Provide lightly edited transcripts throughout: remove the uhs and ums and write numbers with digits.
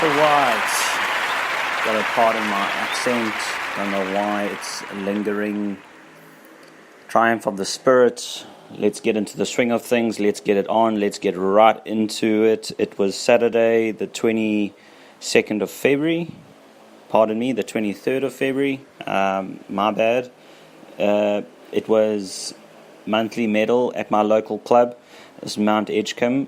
Alright, gotta pardon my accent, don't know why it's lingering. Triumph of the spirit, let's get into the swing of things, let's get it on, let's get right into it. It was Saturday the 22nd of February, pardon me, the 23rd of February, my bad. It was monthly medal at my local club. It's Mount Edgecombe.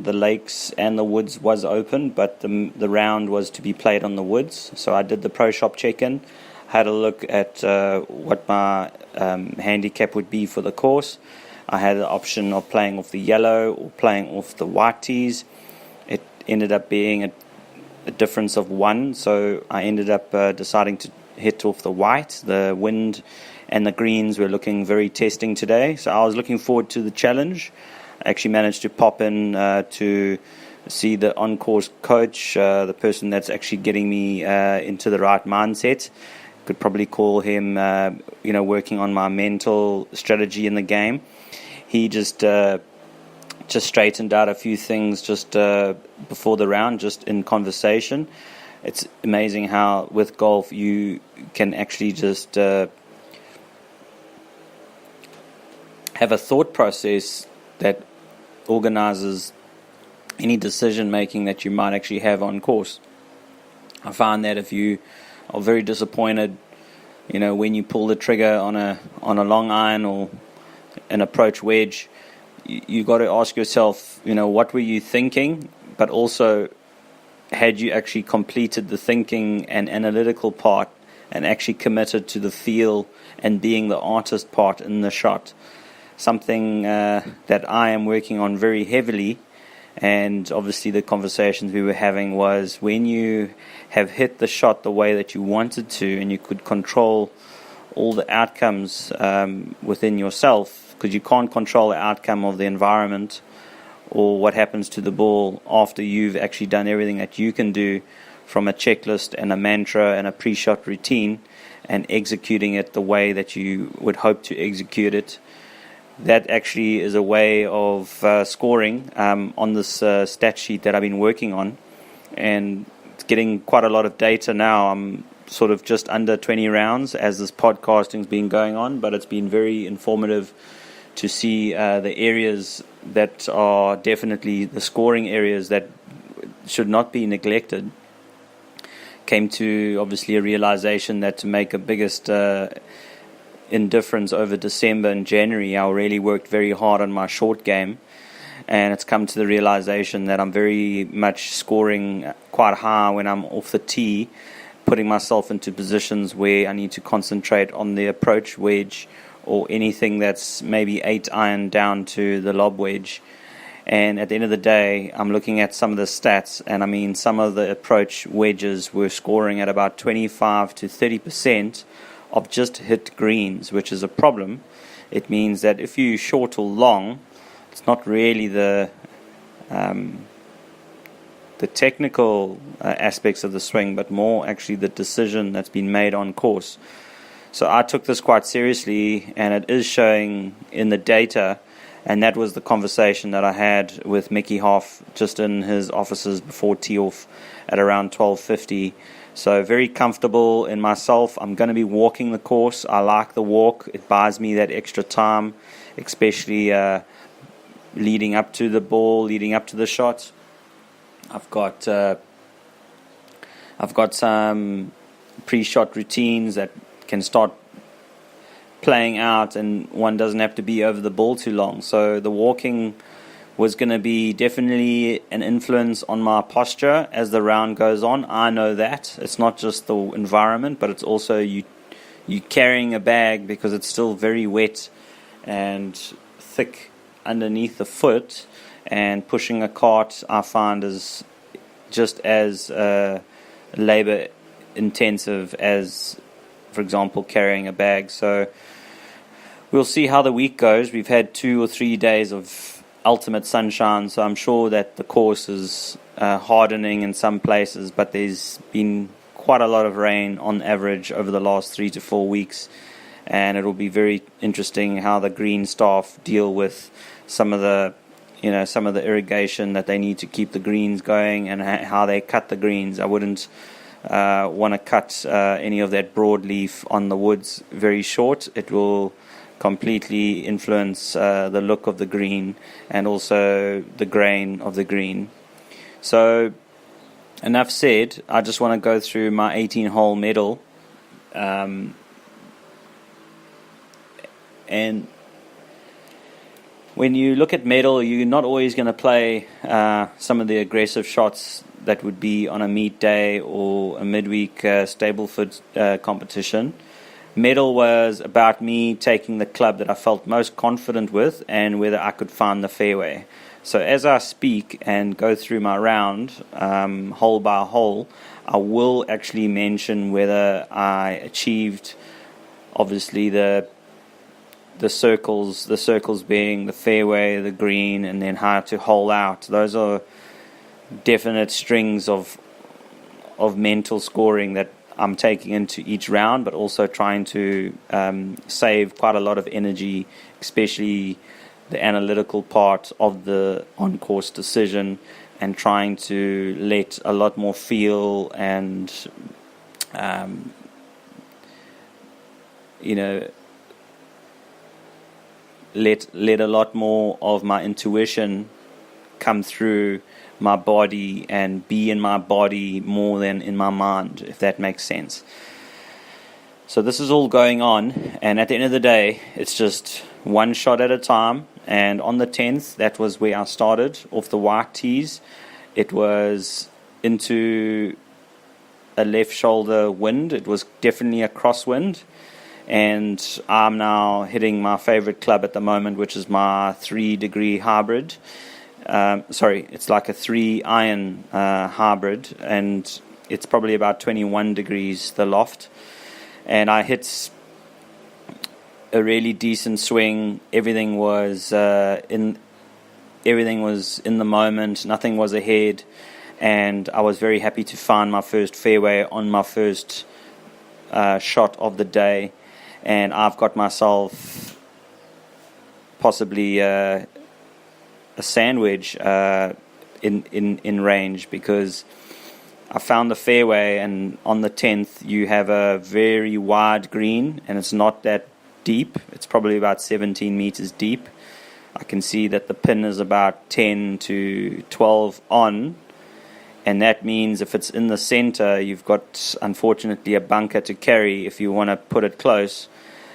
The lakes and the woods was open, but the round was to be played on the woods. So I did the pro shop check-in, had a look at what my handicap would be for the course. I had the option of playing off the yellow or playing off the white tees. It ended up being a difference of 1, so I ended up deciding to hit off the white. The wind and the greens were looking very testing today, so I was looking forward to the challenge. I actually managed to pop in to see the on-course coach, the person that's actually getting me into the right mindset. Could probably call him, working on my mental strategy in the game. He just straightened out a few things just before the round, just in conversation. It's amazing how with golf you can actually just have a thought process that organizes any decision making that you might actually have on course. I find that if you are very disappointed, when you pull the trigger on a long iron or an approach wedge, you got to ask yourself, what were you thinking? But also, had you actually completed the thinking and analytical part and actually committed to the feel and being the artist part in the shot? Something that I am working on very heavily, and obviously the conversations we were having was when you have hit the shot the way that you wanted to and you could control all the outcomes within yourself, because you can't control the outcome of the environment or what happens to the ball after you've actually done everything that you can do from a checklist and a mantra and a pre-shot routine and executing it the way that you would hope to execute it. That actually is a way of scoring on this stat sheet that I've been working on, and it's getting quite a lot of data now. I'm sort of just under 20 rounds as this podcasting's been going on, but it's been very informative to see the areas that are definitely the scoring areas that should not be neglected. Came to obviously a realization that to make a biggest indifference over December and January, I really worked very hard on my short game, and it's come to the realization that I'm very much scoring quite high when I'm off the tee, putting myself into positions where I need to concentrate on the approach wedge or anything that's maybe 8 iron down to the lob wedge. And at the end of the day, I'm looking at some of the stats, and I mean some of the approach wedges were scoring at about 25 to 30% of just hit greens, which is a problem. It means that if you short or long, it's not really the technical aspects of the swing, but more actually the decision that's been made on course. So I took this quite seriously, and it is showing in the data, and that was the conversation that I had with Mickey Hoff just in his offices before tee-off at around 12:50. So very comfortable in myself. I'm going to be walking the course. I like the walk. It buys me that extra time, especially leading up to the ball, leading up to the shot. I've got some pre-shot routines that can start playing out, and one doesn't have to be over the ball too long. So the walking was going to be definitely an influence on my posture as the round goes on. I know that. It's not just the environment, but it's also you carrying a bag, because it's still very wet and thick underneath the foot, and pushing a cart I find is just as labor intensive as, for example, carrying a bag. So we'll see how the week goes. We've had 2 or 3 days of ultimate sunshine, so I'm sure that the course is hardening in some places, but there's been quite a lot of rain on average over the last 3 to 4 weeks, and it'll be very interesting how the green staff deal with some of the some of the irrigation that they need to keep the greens going, and how they cut the greens. I wouldn't want to cut any of that broadleaf on the woods very short. It will completely influence the look of the green and also the grain of the green. So enough said. I just want to go through my 18-hole medal, and when you look at medal, you're not always going to play some of the aggressive shots that would be on a meet day or a midweek Stableford competition. Medal was about me taking the club that I felt most confident with and whether I could find the fairway. So as I speak and go through my round, hole by hole, I will actually mention whether I achieved, obviously, the circles being the fairway, the green, and then how to hole out. Those are definite strings of mental scoring that I'm taking into each round, but also trying to save quite a lot of energy, especially the analytical part of the on-course decision, and trying to let a lot more feel and let a lot more of my intuition come through my body and be in my body more than in my mind, if that makes sense. So this is all going on, and at the end of the day, it's just one shot at a time. And on the 10th, that was where I started off the white tees. It was into a left shoulder wind. It was definitely a crosswind, and I'm now hitting my favorite club at the moment, which is my 3-degree hybrid. It's like a 3-iron hybrid, and it's probably about 21 degrees the loft. And I hit a really decent swing. Everything was in the moment. Nothing was ahead, and I was very happy to find my first fairway on my first shot of the day. And I've got myself possibly a sandwich in range, because I found the fairway, and on the 10th you have a very wide green, and it's not that deep. It's probably about 17 meters deep. I can see that the pin is about 10 to 12 on, and that means if it's in the center, you've got, unfortunately, a bunker to carry if you want to put it close.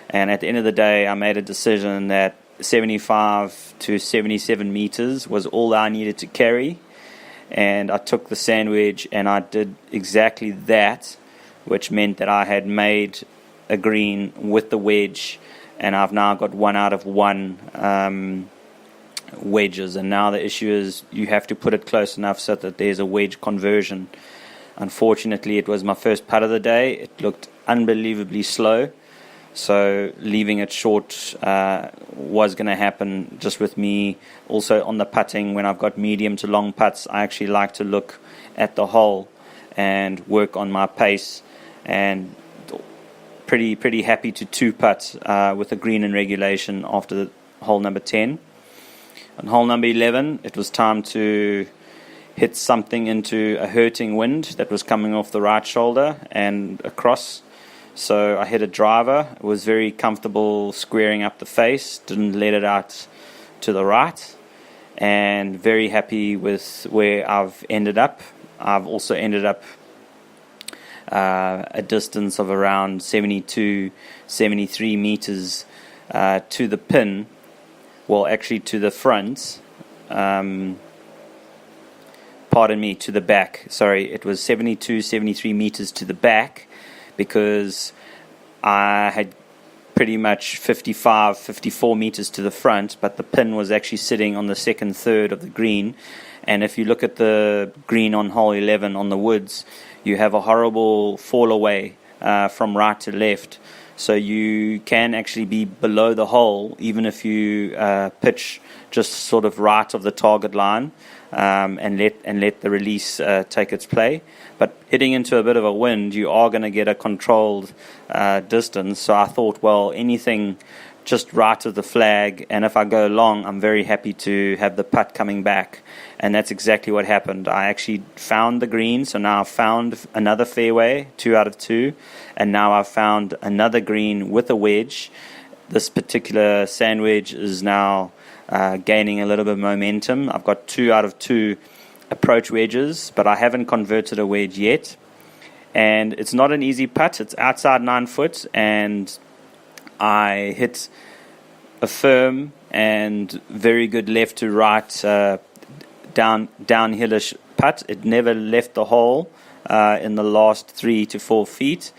And at the end of the day, I made a decision that 75 to 77 meters was all I needed to carry, and I took the sandwich and I did exactly that, which meant that I had made a green with the wedge, and I've now got 1 out of 1 wedges. And now the issue is you have to put it close enough so that there's a wedge conversion. Unfortunately, it was my first putt of the day. It looked unbelievably slow, so leaving it short was going to happen just with me. Also on the putting, when I've got medium to long putts, I actually like to look at the hole and work on my pace, and pretty happy to 2-putt with a green in regulation after the hole number 10. On hole number 11, it was time to hit something into a hurting wind that was coming off the right shoulder and across. So I hit a driver. It was very comfortable squaring up the face, didn't let it out to the right, and very happy with where I've ended up. I've also ended up a distance of around 72, 73 meters to the pin. Well, actually to the front. To the back. Sorry, it was 72, 73 meters to the back, because I had pretty much 55, 54 meters to the front, but the pin was actually sitting on the second third of the green. And if you look at the green on hole 11 on the woods, you have a horrible fall away from right to left. So you can actually be below the hole, even if you pitch just sort of right of the target line, and let the release take its play. But hitting into a bit of a wind, you are going to get a controlled distance. So I thought, well, anything just right of the flag, and if I go long, I'm very happy to have the putt coming back. And that's exactly what happened. I actually found the green, so now I've found another fairway, 2 out of 2, and now I've found another green with a wedge. This particular sand wedge is now gaining a little bit of momentum. I've got 2 out of 2 approach wedges, but I haven't converted a wedge yet. And it's not an easy putt. It's outside 9 foot, and I hit a firm and very good left to right downhillish putt. It never left the hole in the last 3 to 4 feet,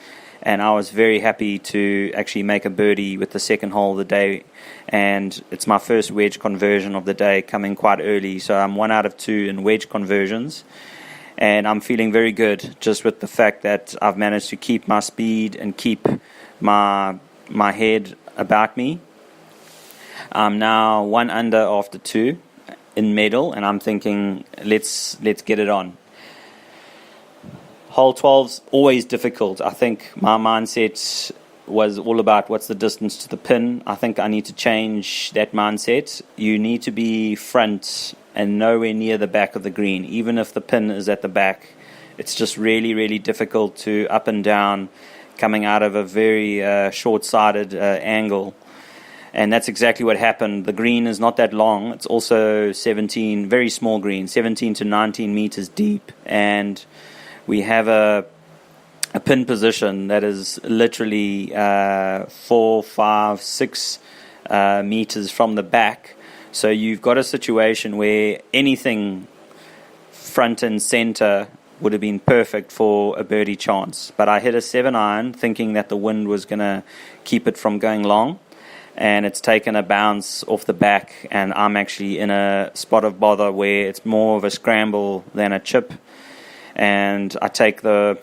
and I was very happy to actually make a birdie with the second hole of the day. And it's my first wedge conversion of the day, coming quite early, so I'm 1 out of 2 in wedge conversions. And I'm feeling very good just with the fact that I've managed to keep my speed and keep my head about me. I'm now 1 under after 2 in medal, and I'm thinking, let's get it on. Hole 12's always difficult. I think my mindset was all about what's the distance to the pin. I think I need to change that mindset. You need to be front and nowhere near the back of the green, even if the pin is at the back. It's just really, really difficult to up and down coming out of a very short-sighted angle. And that's exactly what happened. The green is not that long. It's also 17, very small green, 17 to 19 meters deep. And we have a pin position that is literally 4, 5, 6 meters from the back. So you've got a situation where anything front and center would have been perfect for a birdie chance. But I hit a 7-iron thinking that the wind was going to keep it from going long, and it's taken a bounce off the back, and I'm actually in a spot of bother where it's more of a scramble than a chip. And I take the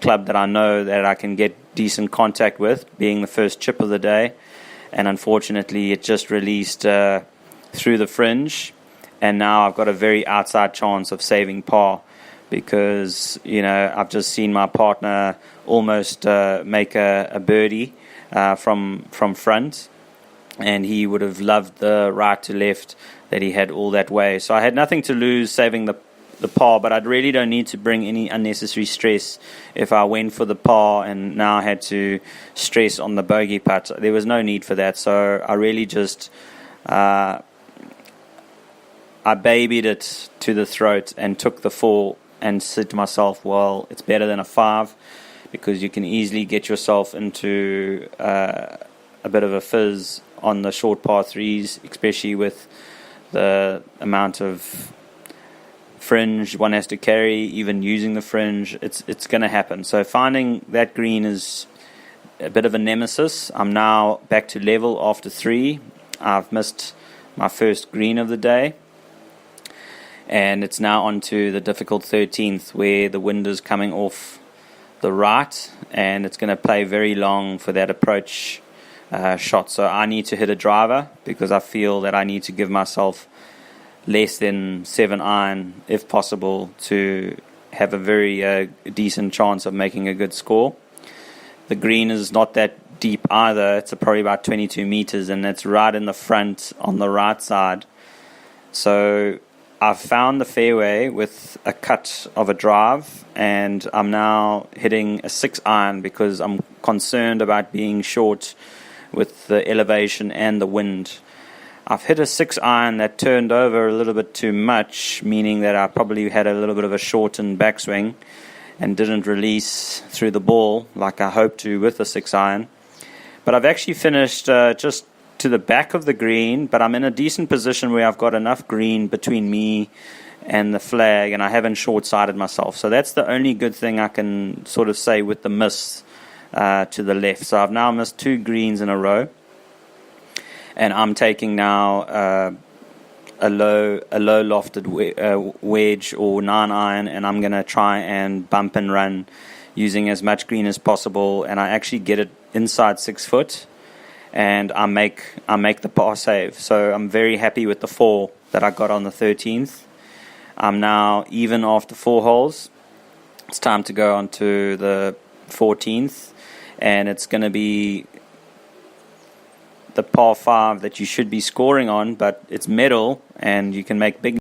club that I know that I can get decent contact with, being the first chip of the day, and unfortunately it just released through the fringe, and now I've got a very outside chance of saving par, because I've just seen my partner almost make a birdie from front, and he would have loved the right to left that he had all that way. So I had nothing to lose saving the par, but I really don't need to bring any unnecessary stress if I went for the par and now had to stress on the bogey putt. There was no need for that, so I really just I babied it to the throat and took the 4 and said to myself, well, it's better than a 5, because you can easily get yourself into a bit of a fizz on the short par 3s, especially with the amount of fringe one has to carry, even using the fringe. It's going to happen. So finding that green is a bit of a nemesis. I'm now back to level after 3. I've missed my first green of the day, and it's now on to the difficult 13th, where the wind is coming off the right, and it's going to play very long for that approach shot. So I need to hit a driver, because I feel that I need to give myself less than 7-iron if possible to have a very decent chance of making a good score. The green is not that deep either. It's probably about 22 meters, and it's right in the front on the right side. So I've found the fairway with a cut of a drive, and I'm now hitting a 6-iron because I'm concerned about being short with the elevation and the wind. I've hit a 6-iron that turned over a little bit too much, meaning that I probably had a little bit of a shortened backswing and didn't release through the ball like I hoped to with the 6-iron. But I've actually finished just to the back of the green, but I'm in a decent position where I've got enough green between me and the flag, and I haven't short-sighted myself. So that's the only good thing I can sort of say with the miss to the left. So I've now missed 2 greens in a row, and I'm taking now a low lofted wedge or 9-iron, and I'm going to try and bump and run using as much green as possible, and I actually get it inside 6 foot, and I make the par save. So I'm very happy with the 4 that I got on the 13th. I'm now even after 4 holes. It's time to go on to the 14th, and it's going to be the par 5 that you should be scoring on, but it's metal and you can make big